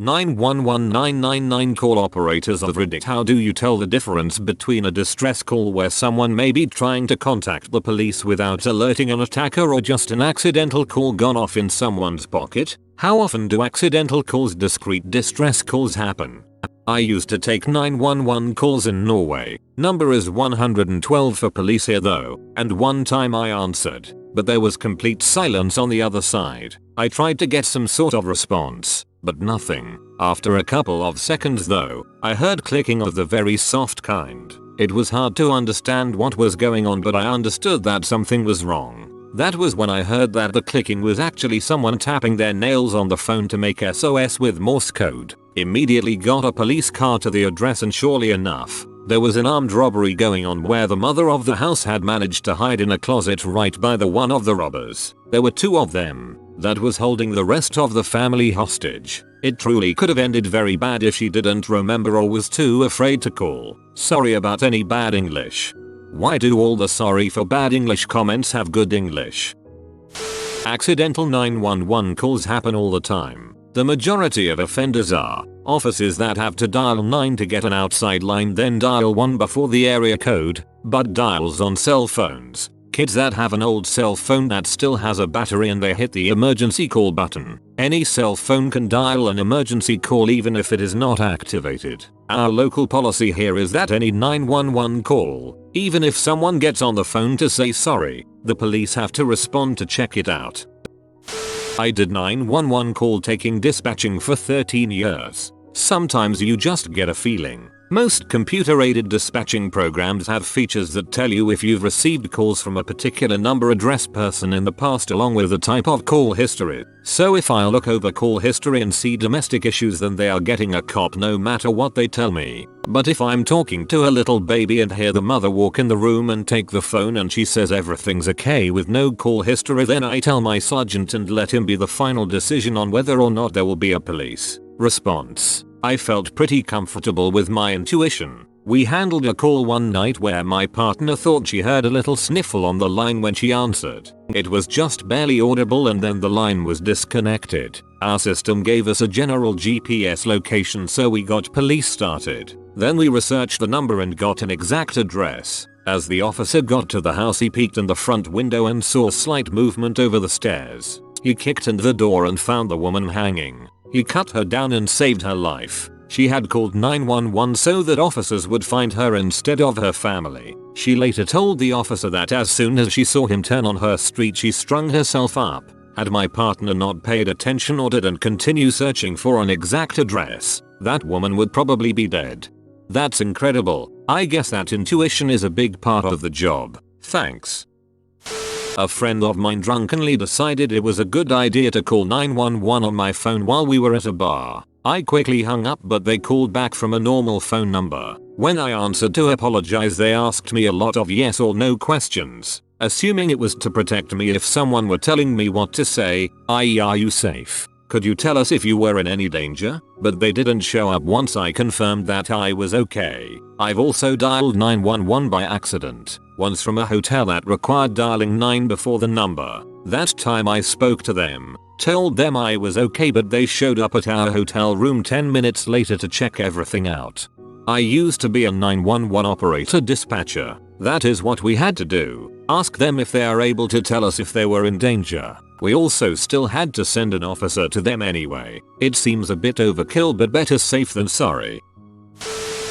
911999 call operators of Reddit. How do you tell the difference between a distress call where someone may be trying to contact the police without alerting an attacker or just an accidental call gone off in someone's pocket? How often do accidental calls, discreet distress calls happen? I used to take 911 calls in Norway. Number is 112 for police here though, and one time I answered, but there was complete silence on the other side. I tried to get some sort of response, but nothing. After a couple of seconds though, I heard clicking of the very soft kind. It was hard to understand what was going on, but I understood that something was wrong. That was when I heard that the clicking was actually someone tapping their nails on the phone to make SOS with Morse code. Immediately got a police car to the address, and surely enough, there was an armed robbery going on where the mother of the house had managed to hide in a closet right by the one of the robbers. There were two of them that was holding the rest of the family hostage. It truly could have ended very bad if she didn't remember or was too afraid to call. Sorry about any bad English. Why do all the sorry for bad English comments have good English? Accidental 911 calls happen all the time. The majority of offenders are officers that have to dial 9 to get an outside line, then dial 1 before the area code, but dials on cell phones. Kids that have an old cell phone that still has a battery and they hit the emergency call button. Any cell phone can dial an emergency call even if it is not activated. Our local policy here is that any 911 call, even if someone gets on the phone to say sorry, the police have to respond to check it out. I did 911 call taking dispatching for 13 years. Sometimes you just get a feeling. Most computer-aided dispatching programs have features that tell you if you've received calls from a particular number, address, person in the past along with the type of call history. So if I look over call history and see domestic issues, then they are getting a cop no matter what they tell me. But if I'm talking to a little baby and hear the mother walk in the room and take the phone and she says everything's okay with no call history, then I tell my sergeant and let him be the final decision on whether or not there will be a police response. I felt pretty comfortable with my intuition. We handled a call one night where my partner thought she heard a little sniffle on the line when she answered. It was just barely audible and then the line was disconnected. Our system gave us a general GPS location, so we got police started. Then we researched the number and got an exact address. As the officer got to the house, he peeked in the front window and saw slight movement over the stairs. He kicked in the door and found the woman hanging. He cut her down and saved her life. She had called 911 so that officers would find her instead of her family. She later told the officer that as soon as she saw him turn on her street, she strung herself up. Had my partner not paid attention or didn't continue searching for an exact address, that woman would probably be dead. That's incredible. I guess that intuition is a big part of the job. Thanks. A friend of mine drunkenly decided it was a good idea to call 911 on my phone while we were at a bar. I quickly hung up, but they called back from a normal phone number. When I answered to apologize, they asked me a lot of yes or no questions, assuming it was to protect me if someone were telling me what to say, i.e. are you safe? Could you tell us if you were in any danger? But they didn't show up once I confirmed that I was okay. I've also dialed 911 by accident, once from a hotel that required dialing 9 before the number. That time I spoke to them, told them I was okay, but they showed up at our hotel room 10 minutes later to check everything out. I used to be a 911 operator dispatcher. That is what we had to do. Ask them if they are able to tell us if they were in danger. We also still had to send an officer to them anyway. It seems a bit overkill, but better safe than sorry.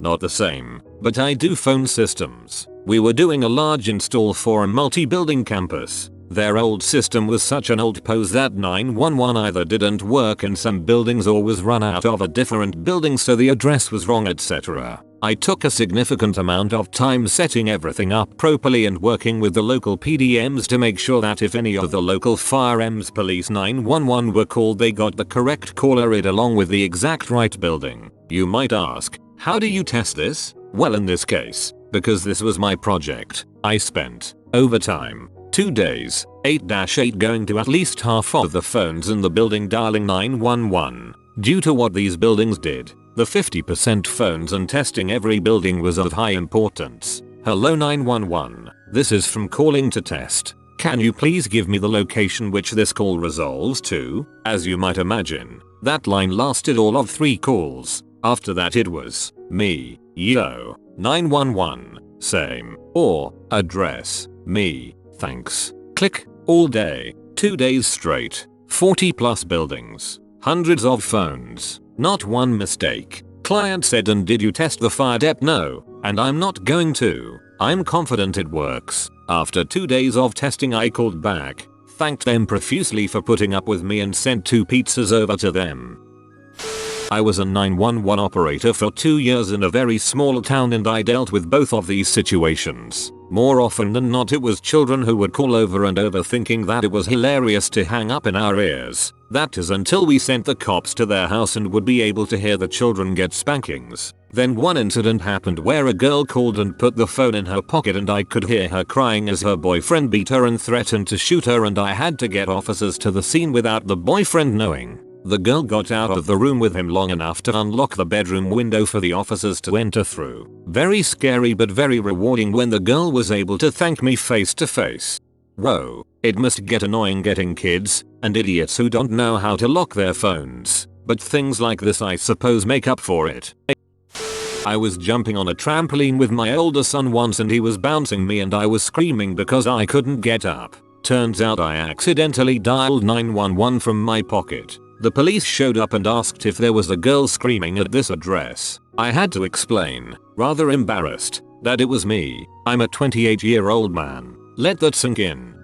Not the same, but I do phone systems. We were doing a large install for a multi-building campus. Their old system was such an old pose that 911 either didn't work in some buildings or was run out of a different building, so the address was wrong, etc. I took a significant amount of time setting everything up properly and working with the local PDMs to make sure that if any of the local fire EMS police 911 were called, they got the correct caller ID along with the exact right building. You might ask, how do you test this? Well, in this case, because this was my project, I spent overtime 2 days, 8-8 going to at least half of the phones in the building dialing 911. Due to what these buildings did, the 50% phones and testing every building was of high importance. Hello 911, this is from calling to test. Can you please give me the location which this call resolves to? As you might imagine, that line lasted all of 3 calls. After that it was, me, yo, 911, same, or, address, me, thanks, click, all day, 2 days straight, 40 plus buildings, hundreds of phones, not one mistake. Client said, and did you test the fire dep? No, and I'm not going to. I'm confident it works. After 2 days of testing I called back, thanked them profusely for putting up with me and sent 2 pizzas over to them. I was a 911 operator for 2 years in a very small town and I dealt with both of these situations. More often than not it was children who would call over and over thinking that it was hilarious to hang up in our ears. That is until we sent the cops to their house and would be able to hear the children get spankings. Then one incident happened where a girl called and put the phone in her pocket and I could hear her crying as her boyfriend beat her and threatened to shoot her, and I had to get officers to the scene without the boyfriend knowing. The girl got out of the room with him long enough to unlock the bedroom window for the officers to enter through. Very scary but very rewarding when the girl was able to thank me face to face. Whoa, it must get annoying getting kids and idiots who don't know how to lock their phones, but things like this I suppose make up for it. I was jumping on a trampoline with my older son once and he was bouncing me and I was screaming because I couldn't get up. Turns out I accidentally dialed 911 from my pocket. The police showed up and asked if there was a girl screaming at this address. I had to explain, rather embarrassed, that it was me. I'm a 28-year-old man. Let that sink in.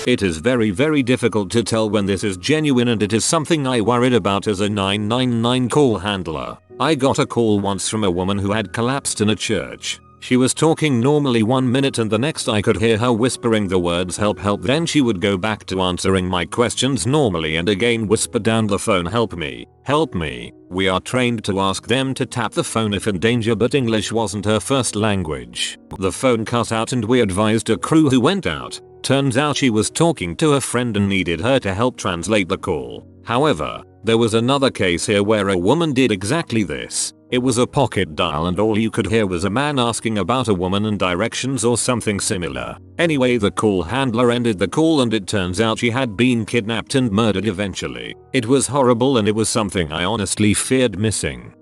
It is very difficult to tell when this is genuine, and it is something I worried about as a 999 call handler. I got a call once from a woman who had collapsed in a church. She was talking normally 1 minute and the next I could hear her whispering the words help help, then she would go back to answering my questions normally and again whisper down the phone help me, help me. We are trained to ask them to tap the phone if in danger, but English wasn't her first language. The phone cut out and we advised a crew who went out. Turns out she was talking to a friend and needed her to help translate the call. However, there was another case here where a woman did exactly this. It was a pocket dial and all you could hear was a man asking about a woman and directions or something similar. Anyway, the call handler ended the call and it turns out she had been kidnapped and murdered eventually. It was horrible and it was something I honestly feared missing.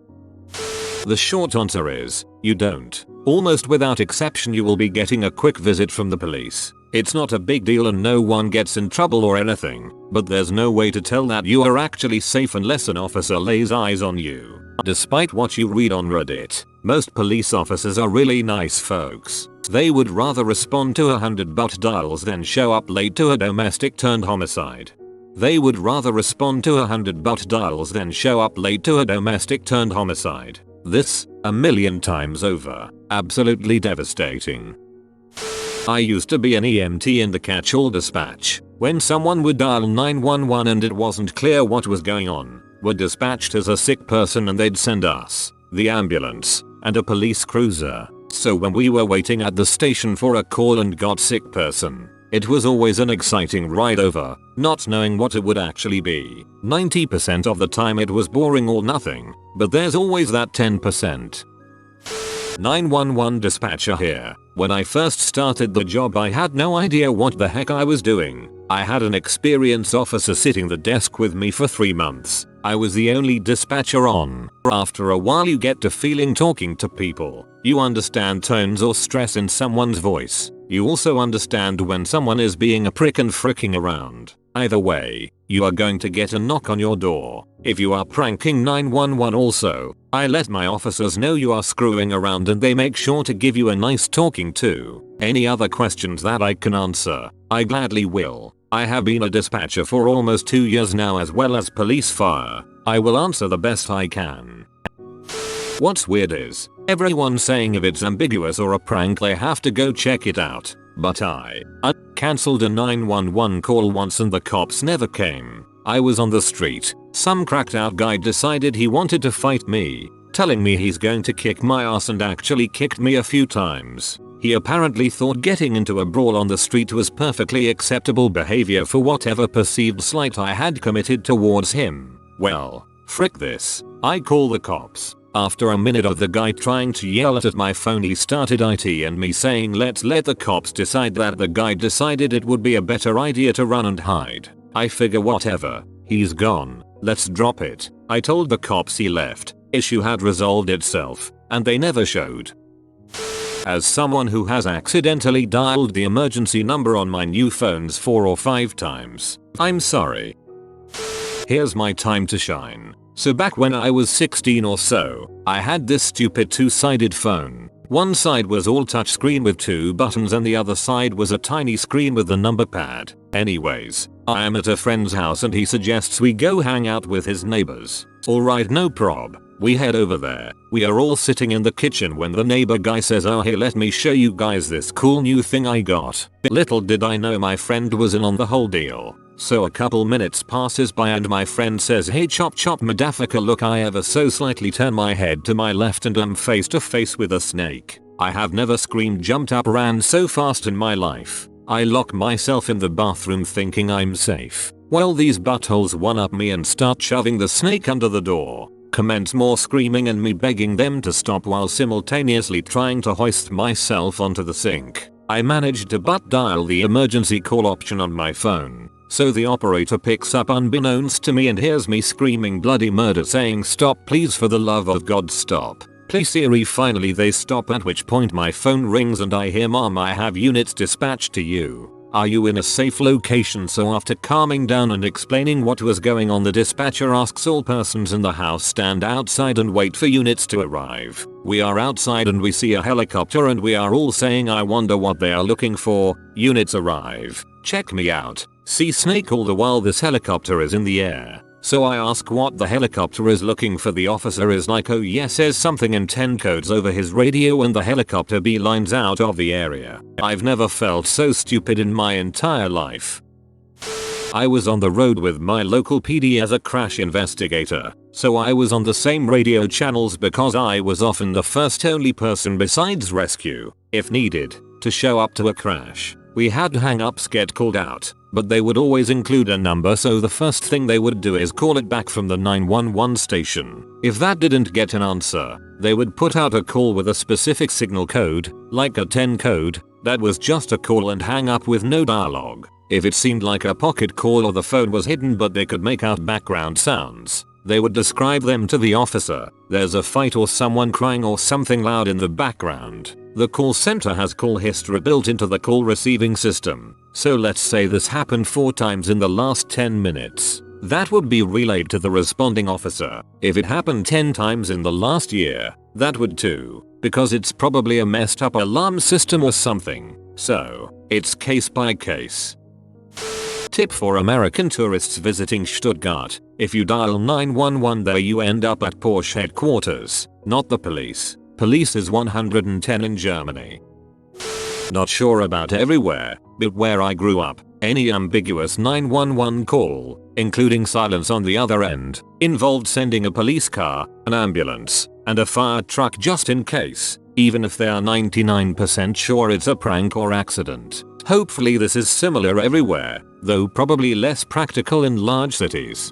The short answer is, you don't. Almost without exception you will be getting a quick visit from the police. It's not a big deal and no one gets in trouble or anything, but there's no way to tell that you are actually safe unless an officer lays eyes on you. Despite what you read on Reddit, most police officers are really nice folks. They would rather respond to 100 butt dials than show up late to a domestic turned homicide. They would rather respond to 100 butt dials than show up late to a domestic turned homicide. This, a million times over, absolutely devastating. I used to be an EMT in the catch-all dispatch. When someone would dial 911 and it wasn't clear what was going on, we're dispatched as a sick person and they'd send us, the ambulance, and a police cruiser. So when we were waiting at the station for a call and got sick person, it was always an exciting ride over, not knowing what it would actually be. 90% of the time it was boring or nothing, but there's always that 10%. 911 dispatcher here. When I first started the job I had no idea what the heck I was doing. I had an experienced officer sitting the desk with me for 3 months. I was the only dispatcher on. After a while you get to feeling talking to people. You understand tones or stress in someone's voice. You also understand when someone is being a prick and fricking around. Either way, you are going to get a knock on your door. If you are pranking 911 also, I let my officers know you are screwing around and they make sure to give you a nice talking to. Any other questions that I can answer, I gladly will. I have been a dispatcher for almost 2 years now as well as police fire. I will answer the best I can. What's weird is, everyone's saying if it's ambiguous or a prank they have to go check it out. But I cancelled a 911 call once and the cops never came. I was on the street. Some cracked out guy decided he wanted to fight me, telling me he's going to kick my ass and actually kicked me a few times. He apparently thought getting into a brawl on the street was perfectly acceptable behavior for whatever perceived slight I had committed towards him. Well, frick this. I call the cops. After a minute of the guy trying to yell at my phone, he started IT and me saying let's let the cops decide that. The guy decided it would be a better idea to run and hide. I figure whatever, he's gone, let's drop it. I told the cops, he left, issue had resolved itself, and they never showed. As someone who has accidentally dialed the emergency number on my new phones 4 or 5 times, I'm sorry. Here's my time to shine. So back when I was 16 or so, I had this stupid 2-sided phone. One side was all touchscreen with 2 buttons and the other side was a tiny screen with the number pad. Anyways, I am at a friend's house and he suggests we go hang out with his neighbors. Alright, no prob. We head over there. We are all sitting in the kitchen when the neighbor guy says, oh hey, let me show you guys this cool new thing I got. Little did I know my friend was in on the whole deal. So a couple minutes passes by and my friend says, hey chop chop madafaka, look. I ever so slightly turn my head to my left and am face to face with a snake. I have never screamed, jumped up, ran so fast in my life. I lock myself in the bathroom thinking I'm safe. Well, these buttholes one up me and start shoving the snake under the door. Commence more screaming and me begging them to stop while simultaneously trying to hoist myself onto the sink. I managed to butt dial the emergency call option on my phone. So the operator picks up unbeknownst to me and hears me screaming bloody murder saying, stop, please, for the love of God stop. Please Siri. Finally they stop, at which point my phone rings and I hear, Mom, I have units dispatched to you. Are you in a safe location? So after calming down and explaining what was going on, the dispatcher asks all persons in the house stand outside and wait for units to arrive. We are outside and we see a helicopter and we are all saying, I wonder what they are looking for. Units arrive. Check me out. See snake. All the while this helicopter is in the air. So I ask what the helicopter is looking for. The officer is like, oh yes, says something in 10 codes over his radio and the helicopter beelines out of the area. I've never felt so stupid in my entire life. I was on the road with my local PD as a crash investigator, so I was on the same radio channels because I was often the first only person besides rescue, if needed, to show up to a crash. We had hang-ups get called out, but they would always include a number, so the first thing they would do is call it back from the 911 station. If that didn't get an answer, they would put out a call with a specific signal code, like a 10 code, that was just a call and hang up with no dialogue. If it seemed like a pocket call or the phone was hidden but they could make out background sounds, they would describe them to the officer. There's a fight or someone crying or something loud in the background. The call center has call history built into the call receiving system. So let's say this happened 4 times in the last 10 minutes. That would be relayed to the responding officer. If it happened 10 times in the last year, that would too, because it's probably a messed up alarm system or something. So, it's case by case. Tip for American tourists visiting Stuttgart: if you dial 911 there, you end up at Porsche headquarters, not the police. Police is 110 in Germany. Not sure about everywhere, but where I grew up, any ambiguous 911 call, including silence on the other end, involved sending a police car, an ambulance, and a fire truck just in case, even if they are 99% sure it's a prank or accident. Hopefully this is similar everywhere, though probably less practical in large cities.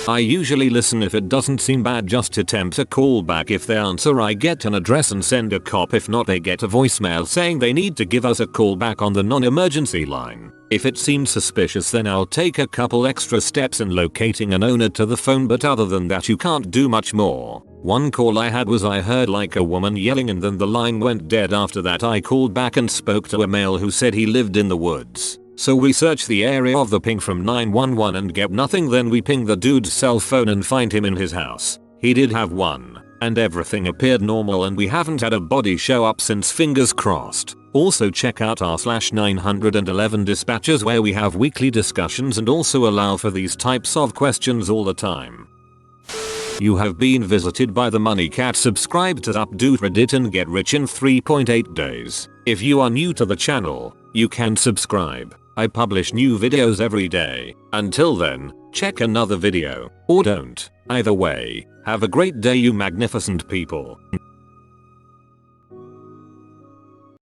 I usually listen if it doesn't seem bad, just attempt a call back. If they answer, I get an address and send a cop. If not, they get a voicemail saying they need to give us a call back on the non-emergency line. If it seems suspicious, then I'll take a couple extra steps in locating an owner to the phone, but other than that you can't do much more. One call I had was I heard like a woman yelling and then the line went dead. After that I called back and spoke to a male who said he lived in the woods. So we search the area of the ping from 911 and get nothing. Then we ping the dude's cell phone and find him in his house. He did have one, and everything appeared normal, and we haven't had a body show up since, fingers crossed. Also check out r/911 dispatchers, where we have weekly discussions and also allow for these types of questions all the time. You have been visited by the Money Cat. Subscribe to Updoot Reddit and get rich in 3.8 days. If you are new to the channel, you can subscribe. I publish new videos every day. Until then, check another video, or don't. Either way, have a great day, you magnificent people.